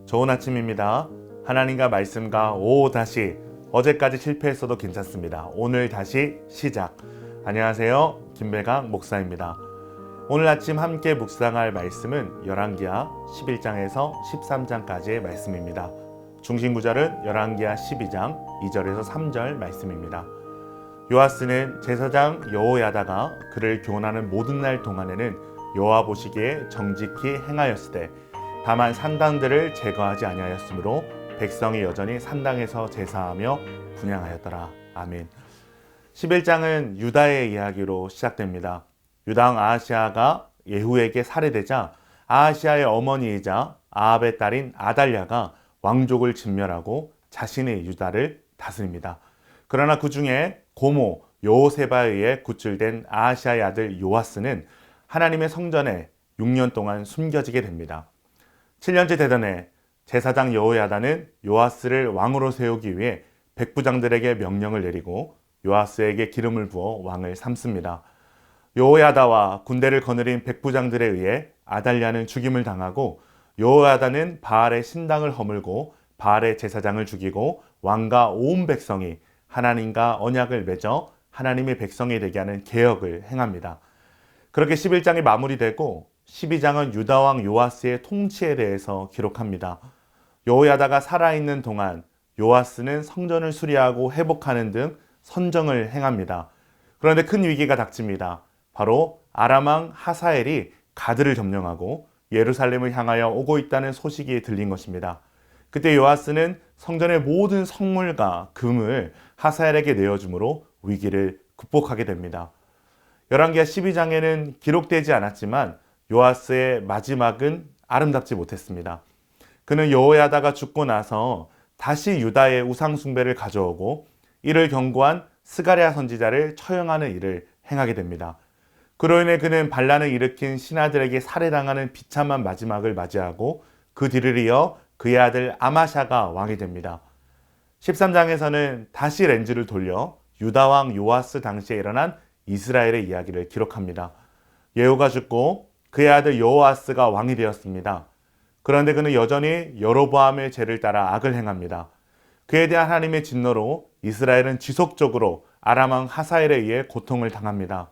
좋은 아침입니다. 하나님과 말씀과 다시 어제까지 실패했어도 괜찮습니다. 오늘 다시 시작. 안녕하세요. 김배강 목사입니다. 오늘 아침 함께 묵상할 말씀은 열왕기하 11장에서 13장까지의 말씀입니다. 중심 구절은 열왕기하 12장 2절에서 3절 말씀입니다. 요아스는 제사장 여호야다가 그를 교훈하는 모든 날 동안에는 여호와 보시기에 정직히 행하였으되 다만 산당들을 제거하지 아니하였으므로 백성이 여전히 산당에서 제사하며 분향하였더라. 아멘. 11장은 유다의 이야기로 시작됩니다. 유다왕 아하시아가 예후에게 살해되자 아하시아의 어머니이자 아합의 딸인 아달랴가 왕족을 진멸하고 자신의 유다를 다스립니다. 그러나 그 중에 고모 여호세바에 의해 구출된 아하시아의 아들 요아스는 하나님의 성전에 6년 동안 숨겨지게 됩니다. 7년째 되던 제사장 여호야다는 요아스를 왕으로 세우기 위해 백부장들에게 명령을 내리고 요아스에게 기름을 부어 왕을 삼습니다. 여호야다와 군대를 거느린 백부장들에 의해 아달랴는 죽임을 당하고 여호야다는 바알의 신당을 허물고 바알의 제사장을 죽이고 왕과 온 백성이 하나님과 언약을 맺어 하나님의 백성이 되게 하는 개혁을 행합니다. 그렇게 11장이 마무리되고 12장은 유다왕 요아스의 통치에 대해서 기록합니다. 여호야다가 살아있는 동안 요아스는 성전을 수리하고 회복하는 등 선정을 행합니다. 그런데 큰 위기가 닥칩니다. 바로 아람왕 하사엘이 가드를 점령하고 예루살렘을 향하여 오고 있다는 소식이 들린 것입니다. 그때 요아스는 성전의 모든 성물과 금을 하사엘에게 내어주므로 위기를 극복하게 됩니다. 열왕기하 12장에는 기록되지 않았지만 요아스의 마지막은 아름답지 못했습니다. 그는 여호야다가 죽고 나서 다시 유다의 우상 숭배를 가져오고 이를 경고한 스가랴 선지자를 처형하는 일을 행하게 됩니다. 그로 인해 그는 반란을 일으킨 신하들에게 살해당하는 비참한 마지막을 맞이하고 그 뒤를 이어 그의 아들 아마샤가 왕이 됩니다. 13장에서는 다시 렌즈를 돌려 유다왕 요아스 당시에 일어난 이스라엘의 이야기를 기록합니다. 예후가 죽고 그의 아들 여호아스가 왕이 되었습니다. 그런데 그는 여전히 여로보암의 죄를 따라 악을 행합니다. 그에 대한 하나님의 진노로 이스라엘은 지속적으로 아람왕 하사엘에 의해 고통을 당합니다.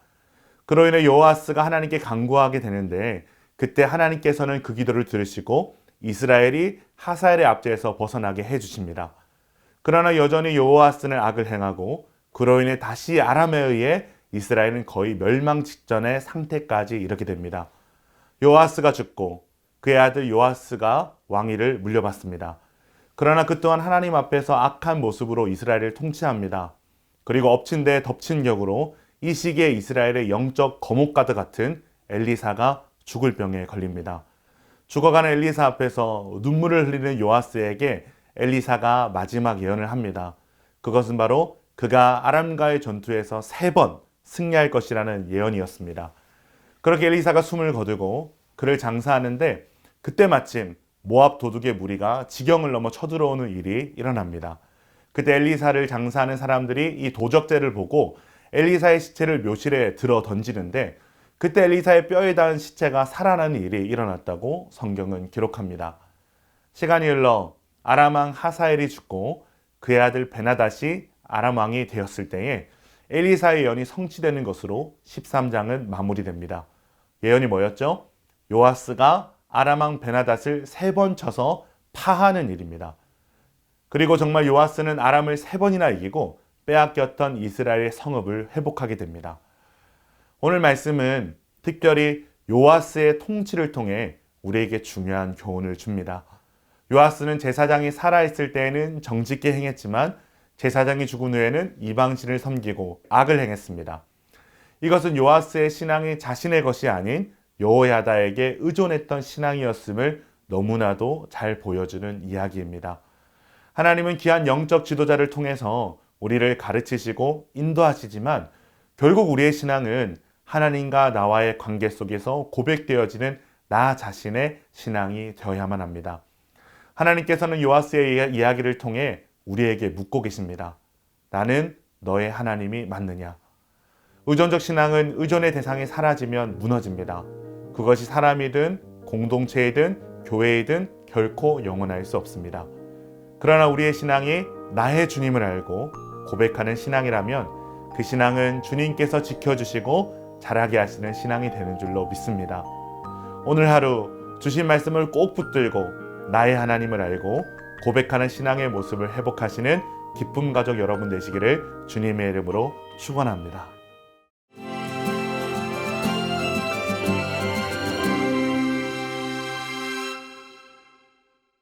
그로 인해 여호아스가 하나님께 간구하게 되는데 그때 하나님께서는 그 기도를 들으시고 이스라엘이 하사엘의 압제에서 벗어나게 해주십니다. 그러나 여전히 여호아스는 악을 행하고 그로 인해 다시 아람에 의해 이스라엘은 거의 멸망 직전의 상태까지 이르게 됩니다. 요아스가 죽고 그의 아들 요아스가 왕위를 물려받습니다. 그러나 그 또한 하나님 앞에서 악한 모습으로 이스라엘을 통치합니다. 그리고 엎친 데 덮친 격으로 이 시기에 이스라엘의 영적 거목가드 같은 엘리사가 죽을 병에 걸립니다. 죽어가는 엘리사 앞에서 눈물을 흘리는 요아스에게 엘리사가 마지막 예언을 합니다. 그것은 바로 그가 아람과의 전투에서 3번 승리할 것이라는 예언이었습니다. 그렇게 엘리사가 숨을 거두고 그를 장사하는데 그때 마침 모압 도둑의 무리가 지경을 넘어 쳐들어오는 일이 일어납니다. 그때 엘리사를 장사하는 사람들이 이 도적죄를 보고 엘리사의 시체를 묘실에 들어 던지는데 그때 엘리사의 뼈에 닿은 시체가 살아나는 일이 일어났다고 성경은 기록합니다. 시간이 흘러 아람왕 하사엘이 죽고 그의 아들 베나닷이 아람왕이 되었을 때에 엘리사의 예언이 성취되는 것으로 13장은 마무리됩니다. 예언이 뭐였죠? 요아스가 아람왕 베나닷을 3번 쳐서 파하는 일입니다. 그리고 정말 요아스는 아람을 3번이나 이기고 빼앗겼던 이스라엘의 성읍을 회복하게 됩니다. 오늘 말씀은 특별히 요아스의 통치를 통해 우리에게 중요한 교훈을 줍니다. 요아스는 제사장이 살아있을 때에는 정직히 행했지만 제사장이 죽은 후에는 이방신을 섬기고 악을 행했습니다. 이것은 요아스의 신앙이 자신의 것이 아닌 여호야다에게 의존했던 신앙이었음을 너무나도 잘 보여주는 이야기입니다. 하나님은 귀한 영적 지도자를 통해서 우리를 가르치시고 인도하시지만 결국 우리의 신앙은 하나님과 나와의 관계 속에서 고백되어지는 나 자신의 신앙이 되어야만 합니다. 하나님께서는 요아스의 이야기를 통해 우리에게 묻고 계십니다. 나는 너의 하나님이 맞느냐? 의존적 신앙은 의존의 대상이 사라지면 무너집니다. 그것이 사람이든 공동체이든 교회이든 결코 영원할 수 없습니다. 그러나 우리의 신앙이 나의 주님을 알고 고백하는 신앙이라면 그 신앙은 주님께서 지켜주시고 자라게 하시는 신앙이 되는 줄로 믿습니다. 오늘 하루 주신 말씀을 꼭 붙들고 나의 하나님을 알고 고백하는 신앙의 모습을 회복하시는 기쁨 가족 여러분 되시기를 주님의 이름으로 축원합니다.